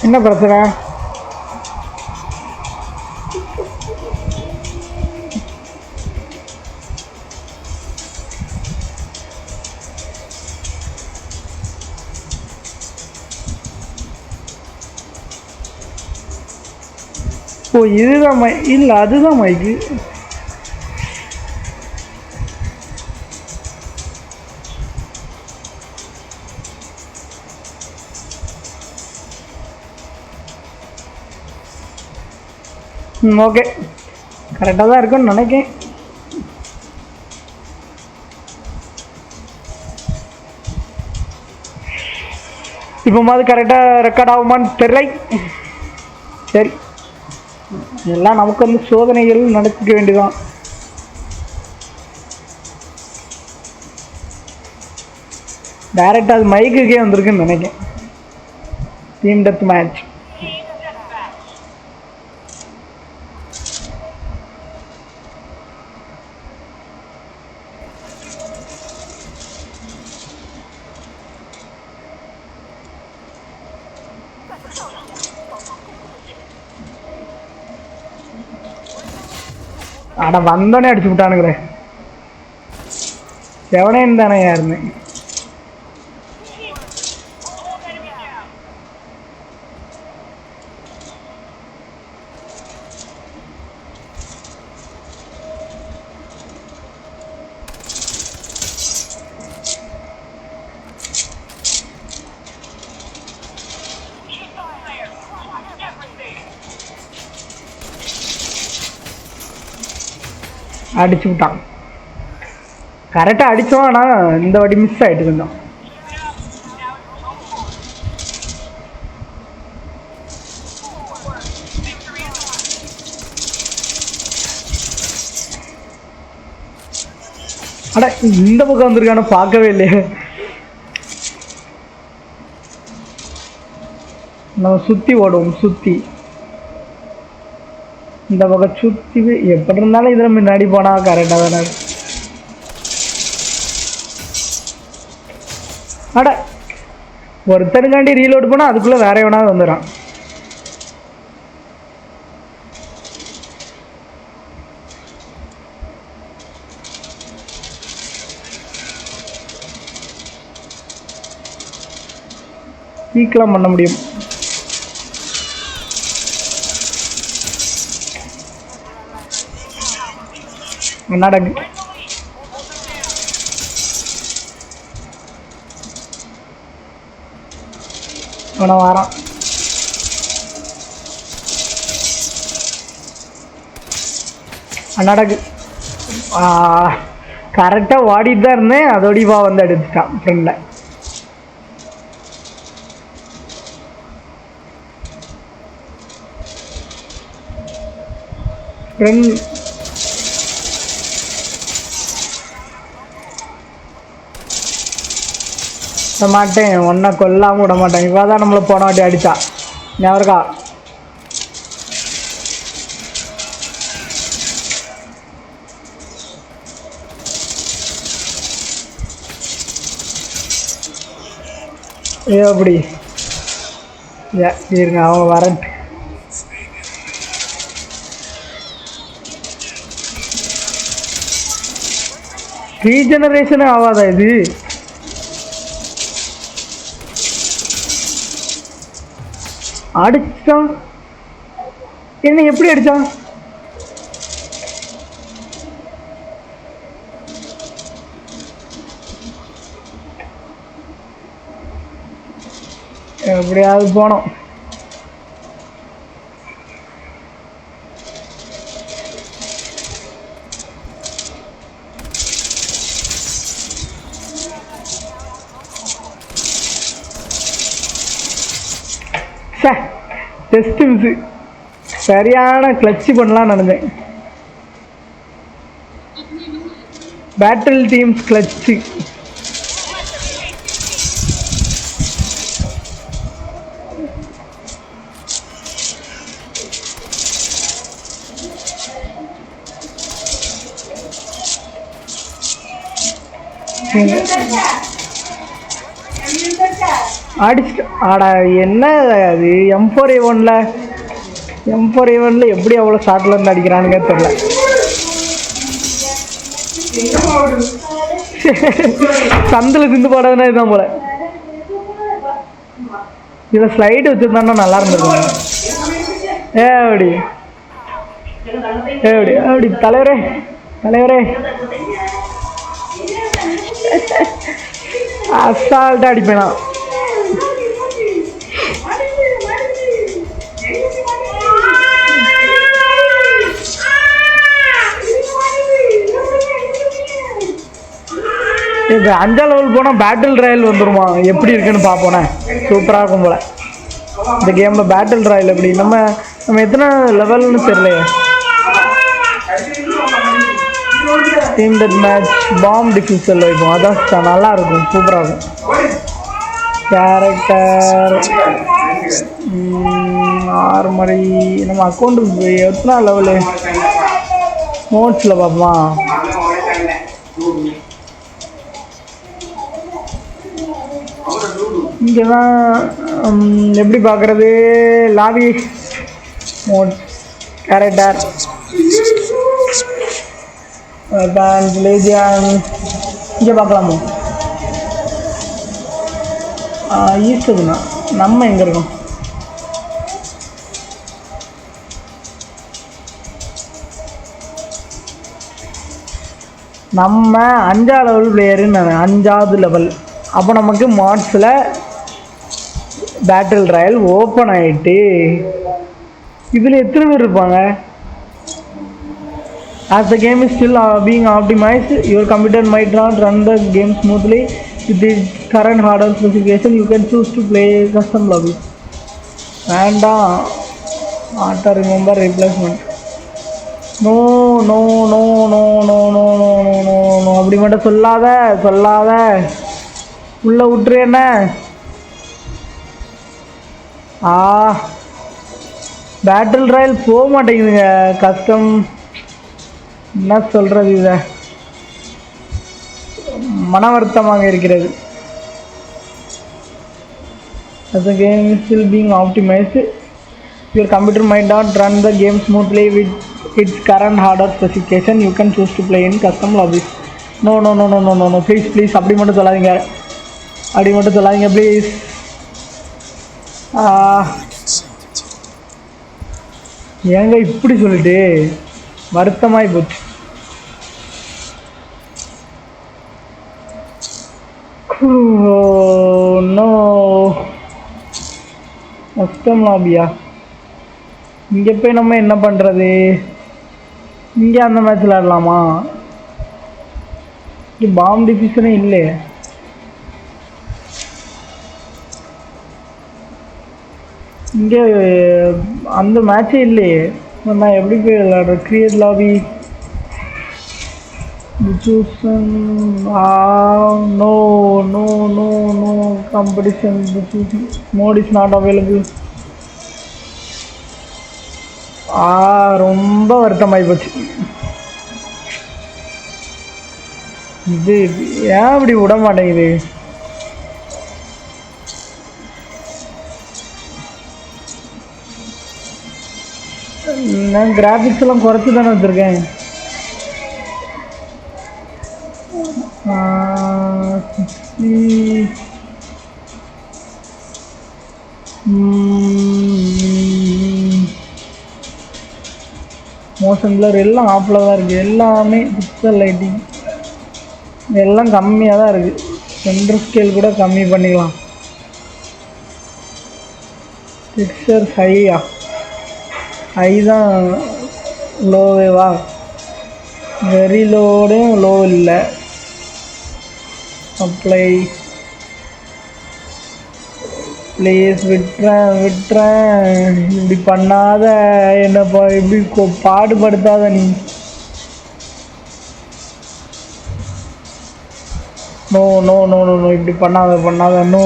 என்ன பிரச்சனை? ஓ இதுதான் இல்லை அதுதான் மைக்கு. ஓகே கரெக்டாக தான் இருக்குன்னு நினைக்கிறேன். இப்போ மாதிரி கரெக்டாக ரெக்கார்ட் ஆகுமான்னு தெரியலை. சரி எல்லாம் நமக்கு வந்து சோதனைகள் நடத்திக்க வேண்டியதான். டைரெக்டாக அது மைக்குக்கே வந்திருக்குன்னு நினைக்கிறேன். Team death match. அட வந்தோடனே அடிச்சு விட்டானுங்களே. எவனேன்னு தானே யாருன்னு. அடிச்சு விட்டான். கரெக்டாக அடித்தோம். ஆனால் இந்த வாட்டி மிஸ் ஆகிட்டு இருந்தோம். அட இந்த பக்கம் வந்திருக்கானு பார்க்கவே இல்லையே. நம்ம சுற்றி ஓடுவோம். சுற்றி இந்த பக்கம் சுற்றி எப்படி இருந்தாலும் இதில் முன்னாடி போனால் கரெக்டாக தானே. அட ஒருத்தருக்காண்டி ரீலோட் போனால் அதுக்குள்ளே வேற எவனாவது வந்துடுறான். சீக்கிரம் பண்ண முடியும். நடக்கு அவனை வாரான். நடக்கு கரெக்டாக ஓடிட்டு தான் இருந்தேன். அதோடிவா வந்து எடுத்துட்டான் ஃப்ரெண்டில். ஃப்ரெண்ட் மாட்டேன். ஒன்றை கொல்லாமல் விட மாட்டேன். இவா தான் நம்மளை போன வாட்டி அடித்தா ஞாபகா. எப்படி இருங்க அவங்க வரட்டு. ரீஜெனரேஷனே ஆகாதா இது? அடிச்சான். என்ன எப்படி அடிச்சான்? எப்படியாவது போனோம். Test miss. சரியான கிளட்சி பண்ணலாம் நினைச்சேன். பேட்டில் டீம்ஸ் கிளட்சி. அடிச்சுட்டு ஆடா என்ன அது M4A1ல எப்படி அவ்வளோ ஷார்ட்ல இருந்து அடிக்கிறானுங்க தெரியல. சந்தில் சிந்து பாடாதுன்னா இதுதான் போல. இதில் ஸ்லைடு வச்சுருந்தாங்கன்னா நல்லா இருந்திருக்கும். அப்படி அப்படி தலைவரே அசால்ட்டாக அடிப்பேனா. இப்போ 5ஆம் லெவல் போனால் பேட்டில் ராயல் வந்துடுமா? எப்படி இருக்குன்னு பார்ப்போனே. சூப்பராக இருக்கும் போல் இந்த கேமில் பேட்டில் ராயல். எப்படி நம்ம எத்தனை லெவல்னு தெரியலையே. டீம் டெத் மேட்ச் பாம் டிஃப்யூசல் வைப்போம். அதான் நல்லா இருக்கும், சூப்பராக இருக்கும். கேரக்டர் ஆர்மரி நம்ம அக்கௌண்ட்டு எத்தனை லெவலு மோட்ஸில் பார்ப்போமா. இங்கே தான் எப்படி பார்க்குறது. லாபி மோட் கேரக்டர் லேஜியான் இங்கே பார்க்கலாமோ. ஈஸ்டுதுண்ணா நம்ம எங்கே இருக்கோம். நம்ம 5ஆம் லெவல் பிளேயருன்னு 5வது லெவல். அப்போ நமக்கு மாட்ஸில் பேட்டில் ராயல் ஓப்பன் ஆகிட்டு இதில் எத்தனை பேர் இருப்பாங்க. As the game is still being optimized, your computer might not run the game smoothly. With the current hardware specification, you can choose to play custom lobby. வேண்டாம், auto remember replacement. No no no no no no no no no no அப்படி மட்டும் சொல்லாத உள்ளே விட்டுரு. என்ன battle Royal போக மாட்டேங்குதுங்க. கஷ்டம். என்ன சொல்கிறது, இதை மன வருத்தமாக இருக்கிறது. As the game is still being optimized, your computer might not run the game smoothly with its current hardware specification. You can choose to play in custom lobbies. No no no no no no no please அப்படி மட்டும் சொல்லாதீங்க please. ஏங்க இப்படி சொல்லிட்டு வருத்தமாகி போச்சு. No custom லாபியா. இங்கே போய் நம்ம என்ன பண்ணுறது. இங்கே அந்த மேட்ச் விளாடலாமா. இங்கே பாம் டிஃபிஷனே இல்லையே. இங்கே அந்த மேட்சே இல்லையே. நான் எப்படி போய் விளாடுறேன். Create lobby no no no no competition mode is not available. ரொம்ப வருத்தமாகி போச்சு. இது ஏன் இப்படி விட மாட்டேங்குது. நான் கிராஃபிக்ஸ் எல்லாம் குறைச்சி தானே வச்சுருக்கேன். மோஷன் பிளர் எல்லாம் ஆஃபில் தான் இருக்குது. எல்லாமே பிக்சல் லைட்டிங் எல்லாம் கம்மியாக தான் இருக்குது. சென்டர் ஸ்கேல் கூட கம்மி பண்ணிக்கலாம். பிக்சர் ஹை தான் லோவேவா. வெரி லோடும் லோ இல்லை. அப்ளை ப்ளீஸ் விட்டுறேன். இப்படி பண்ணாத, என்னப்பா இப்படி பாடுபடுத்தாத நீ. No no no no no இப்படி பண்ணாத நோ.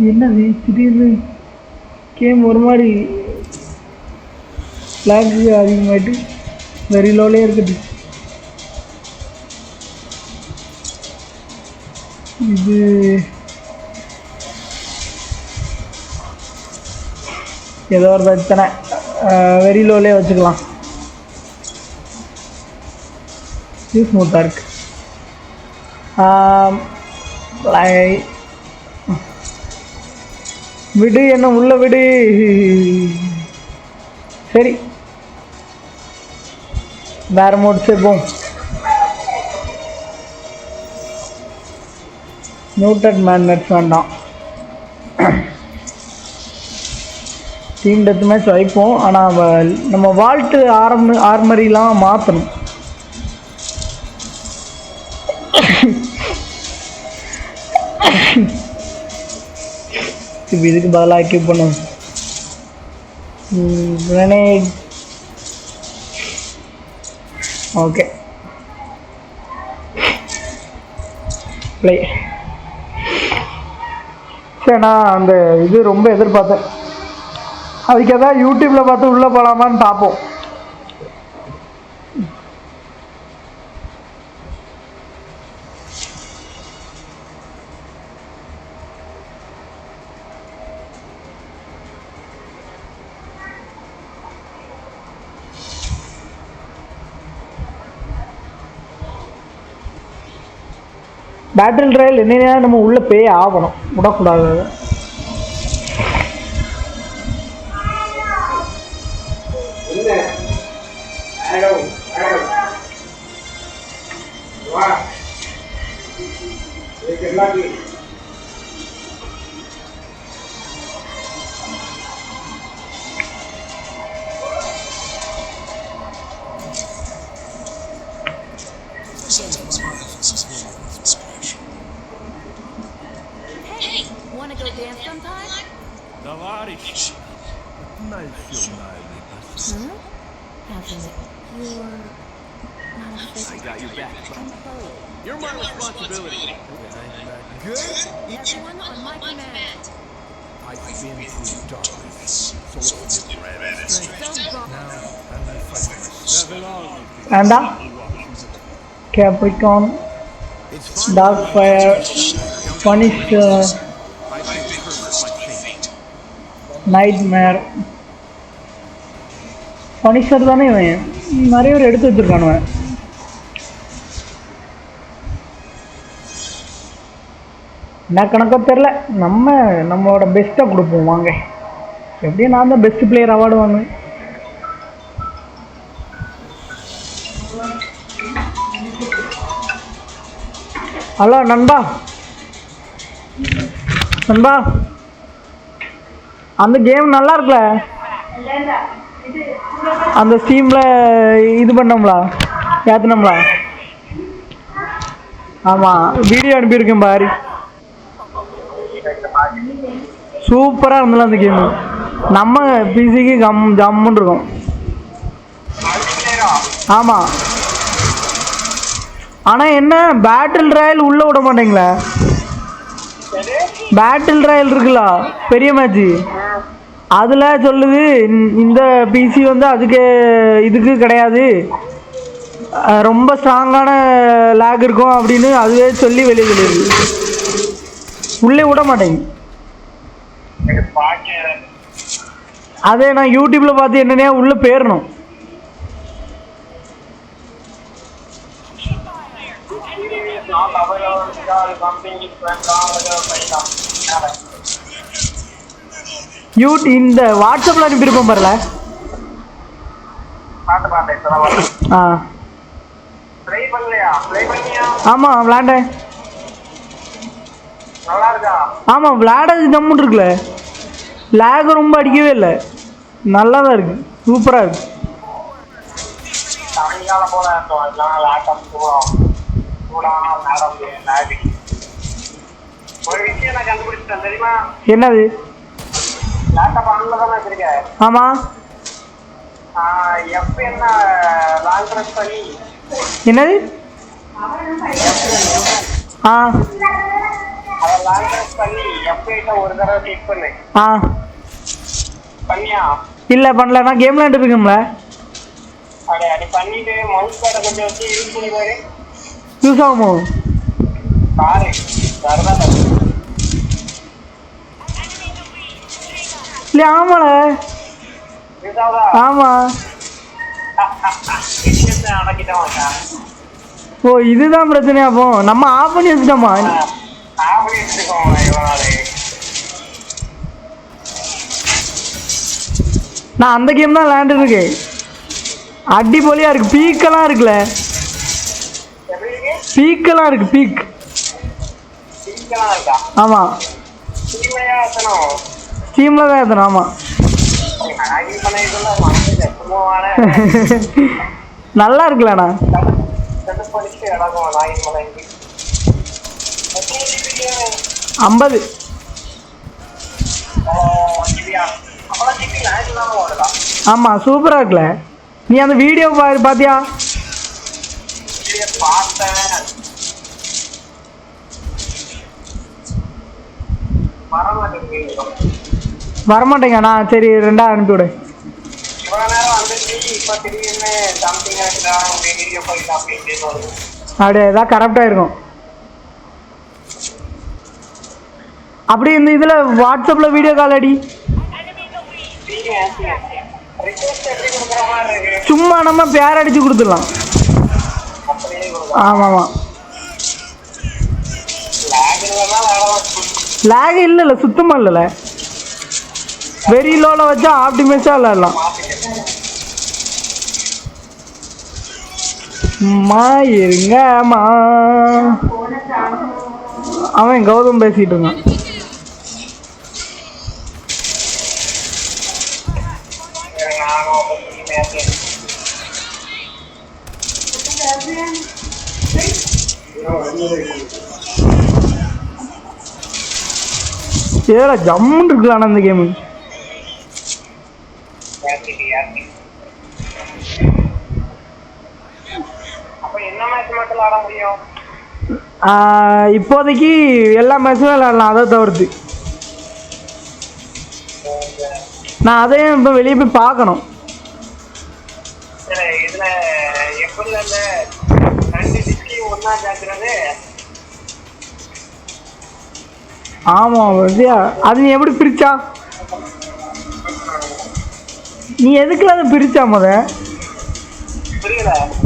என்னது திடீர்னு கேம் ஒரு மாதிரி ஃப்ளாக் அதிகமாகிட்டு வெரி லோலே இருக்குது. இது ஏதோ ஒரு பிரச்சனை. வெரி லோலே வச்சுக்கலாம். இது ஸ்மூத்தாக இருக்கு. விடு, என்ன உள்ள விடு. சரி, வேற மோட் சேர்ப்போம். நியூட்டன் மேக்னெட்ஸ் வேண்டாம். டீம் டெத் மேட்ச் வைப்போம். ஆனால் நம்ம வால்ட்டு ஆர்மரிலாம் மாற்றணும். இப்போ இதுக்கு பதிலாக எக்யூப் பண்ணும். கிரனேட். Okay, play. சரி, நான் அந்த இது ரொம்ப எதிர்பார்த்தேன். அதுக்கு எதாவது யூடியூப்பில் பார்த்து உள்ளே போகலாமான்னு பார்ப்போம். பேட்டில் ட்ரையல் என்னென்னா நம்ம உள்ளே போய் ஆகணும், விடக்கூடாது. And Capricorn, Dark Fire, Punisher, Nightmare. Punisher தானே இவன், நிறைய பேர் எடுத்து வச்சிருக்கானுவன். என்ன கணக்கோ தெரில. நம்மளோட பெஸ்ட்டை கொடுப்போம் வாங்க. எப்படியும் நான் தான் பெஸ்ட் பிளேயர் அவார்டு வாங்குவேன். ஹலோ நண்பா, அந்த கேம் நல்லா இருக்குல்ல? அந்த ஸ்டீமில் இது பண்ணோம்லா, ஏற்றினோம்லா? ஆமாம், வீடியோ அனுப்பியிருக்கேன் பாரு. சூப்பராக இருந்தல அந்த கேமு. நம்ம பிசிக்கு ஜம்முன்னு இருக்கும். ஆமாம், ஆனால் என்ன பேட்டில் ராயல் உள்ளே விட மாட்டேங்களா? பேட்டில் ராயல் இருக்குல்ல, பெரிய மேட்ச்சு, அதில் சொல்லுது இந்த பிசி வந்து அதுக்கு இதுக்கு கிடையாது, ரொம்ப ஸ்ட்ராங்கான லேக் இருக்கும் அப்படின்னு அதுவே சொல்லி வெளியே சொல்லிடுது. உள்ளே விட மாட்டேங்க. அதே நான் யூடியூப்ல பார்த்து என்னன்னே உள்ளே போயிடணும். இந்த வாட்ஸ்அப்ல அனுப்பியிருப்போம் பாருல. ஆமா விளையாண்டேன். ஆமா விளையாட ஜம்முன்னு இருக்குல்ல, லேக் ரொம்ப அடிக்கவே இல்லை, நல்லா தான் இருக்கு, சூப்பரா இருக்கு. என்னது? ஆமா என்னது? இல்ல பண்ணல, நான் கேம் விளையாண்டு இருக்கேன்ல. யூஸ் ஆகுமோ? இல்லை ஆமால. ஆமா. ஓ இதுதான் பிரச்சனையா? அப்போ நம்ம ஆஃப் பண்ணி வச்சுட்டோமா? நான் அந்த கேம் தான் விளையாண்டுருக்கேன். அடிப்பொலியா இருக்கு. பீக்கெல்லாம் இருக்குல்ல, பீக்கெல்லாம் இருக்கு. பீக் ஆமா ஸ்டீம்ல தான் ஏற்றணும். ஆமா நல்லா இருக்குல்லண்ணா. 50. ஆமா சூப்பரா இருக்குல்ல. நீ அந்த வீடியோ பாத்தியா? வரமாட்டேங்கண்ணா. சரி 2 அனுப்பிவிடு. அப்படியே ஏதாவது கரெக்டாக இருக்கும். அப்படி இந்த இதில் வாட்ஸ்அப்பில் வீடியோ கால் அடி. சும்மா நம்ம பேர் அடிச்சு கொடுத்துடலாம். ஆமாம் லேக் இல்லைல்ல, சுத்தமாக இல்லைல்ல. வெரி லோவில் வச்சா ஆப்டிமைஸாக விளையாடலாம். இருங்கம்மா. அவன் கௌதம் பேசிட்டு இருக்கான். ஏடா ஜம்முன்னு இருக்கலாம் அந்த கேமு. இப்போதைக்கு எல்லா மேட்சும் விளையாடலாம். அதை தவிர்த்து நான் அதையும் இப்போ வெளியே போய் பார்க்கணும். ஆமா அது நீ எப்படி பிரிச்சா? நீ எதுக்குல அதை பிரிச்சா?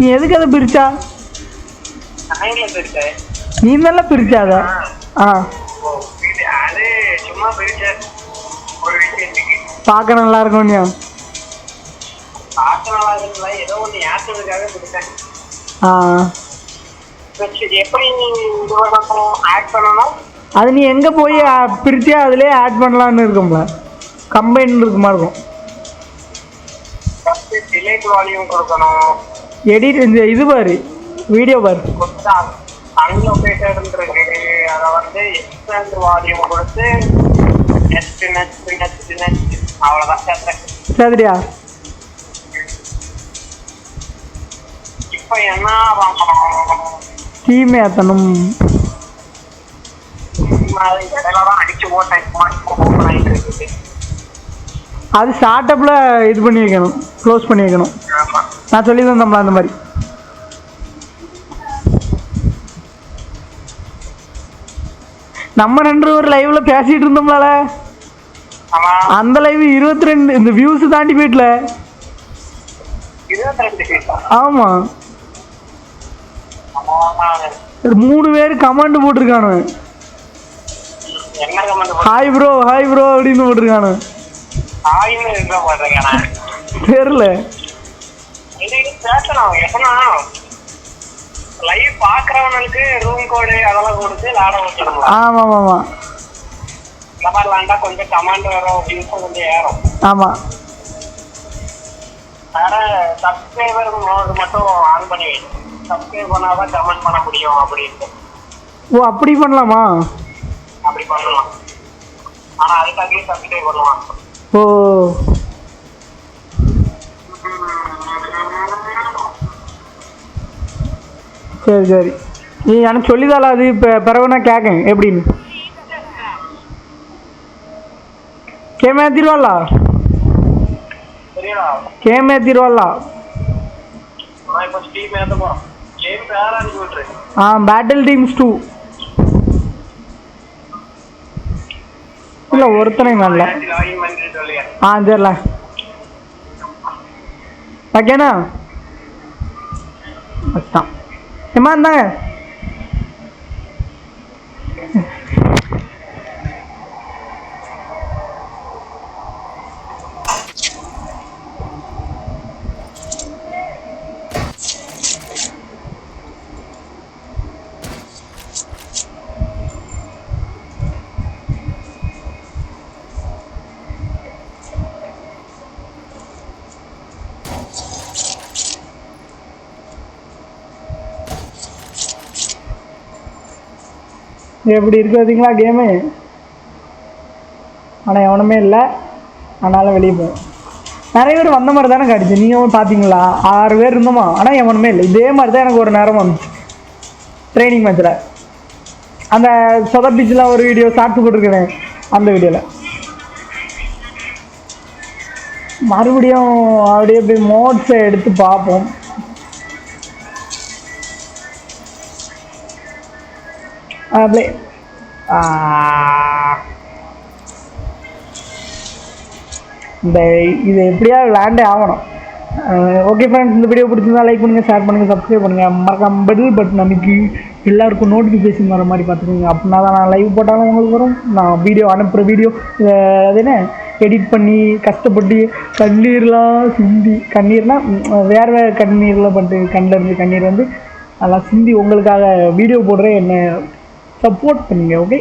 நீ எதுக்கு அதை பிரிச்சா? நீ நல்லா பிரிச்சாத. பார்க்க நல்லா இருக்கும். அது நீ எங்க போய் பிரிச்சியா அதுலயே ஆட் பண்ணலாம்னு இருக்கும்ல, கம்பைன் இருக்குமா இருக்கும். எடிட் இந்த இது பாரு, வீடியோ பாரு. சரியா? டீம் ஏத்தணும். அது ஸ்டார்ட்அப்ல இது பண்ணி வைக்கணும், க்ளோஸ் பண்ணி வைக்கணும். நான் சொல்லி தந்தோம்ல அந்த மாதிரி. நம்ம 2 ஒரு லைவ்ல பேசிட்டு இருந்தோம்ல, அந்த லைவ் 22 இந்த வியூஸ் தாண்டி போயிட்டல. ஆமா 3 பேர் கமெண்ட் போட்டிருக்கானு. ஹாய் ப்ரோ ஹாய் ப்ரோ அப்படின்னு போட்டிருக்கானு. தெரியல. ஆமா ஆமா கொஞ்சம் கமாண்ட் வரும் அப்படின்னு கொஞ்சம் ஏறும். ஆமா வேற சப்ஸ்கிரைபர் மோட் மட்டும் ஆன் பண்ணி வை. சப்ஸ்கிரைப் பண்ணாதான் கமெண்ட் பண்ண முடியும் அப்படின்னு. ஓ அப்படி பண்ணலாமா? அப்படி பண்ணலாம். ஆனா அதுக்காகவே சப்ஸ்கிரைப் பண்ணலாம். ஓ சரி சரி. நீ எனக்கு சொல்லிதால அது இப்போ பிறகு நான் கேட்கேன் எப்படின்னு. கேம் ஏற்றிடுவாளா? கேம் ஏற்றிடுவாளா? பேட்டில் டீம்ஸ் 2 இல்லை ஒருத்தனையும் வரல. சரில ஓகேண்ணா ஃபஸ்ட்டான் ஏமா இருந்தாங்க. எப்படி இருக்கு பார்த்தீங்களா கேமு? ஆனால் எவனுமே இல்லை, அதனால் வெளியே போவோம். நிறைய பேர் வந்த மாதிரி தானே காட்டுச்சு, நீங்கள் பார்த்தீங்களா? 6 பேர் இருந்தோமா, ஆனால் எவனுமே இல்லை. இதே மாதிரி தான் எனக்கு ஒரு நேரம் வந்துச்சு ட்ரைனிங் மேட்ச்சில். அந்த சொதப்பிச்சில் ஒரு வீடியோ ஷார்ட்ஸ் போட்டிருக்கேன், அந்த வீடியோவில் மறுபடியும் அப்படியே போய் மோட்ஸை எடுத்து பார்ப்போம். அப்படியே இந்த இது எப்படியாவது விளையாண்டே ஆகணும். ஓகே ஃப்ரெண்ட்ஸ், இந்த வீடியோ பிடிச்சிருந்தா லைக் பண்ணுங்கள், ஷேர் பண்ணுங்கள், சப்ஸ்கிரைப் பண்ணுங்கள், மறக்காம பெல் பட்டன் நமக்கு எல்லாருக்கும் நோட்டிஃபிகேஷன் வர மாதிரி பார்த்துக்கோங்க. அப்படின்னா தான் நான் லைவ் போட்டாலும் உங்களுக்கு வரும். நான் வீடியோ அனுப்புகிற வீடியோ அது என்ன எடிட் பண்ணி கஷ்டப்பட்டு கண்ணீர்லாம் சிந்தி, கண்ணீர்னால் வேறு கண்ணீரில் பட்டு கண்ணில் இருந்து கண்ணீர் வந்து நல்லா சிந்தி உங்களுக்காக வீடியோ போடுறேன். என்ன சப்போர்ட் பண்ணுங்க. ஓகே.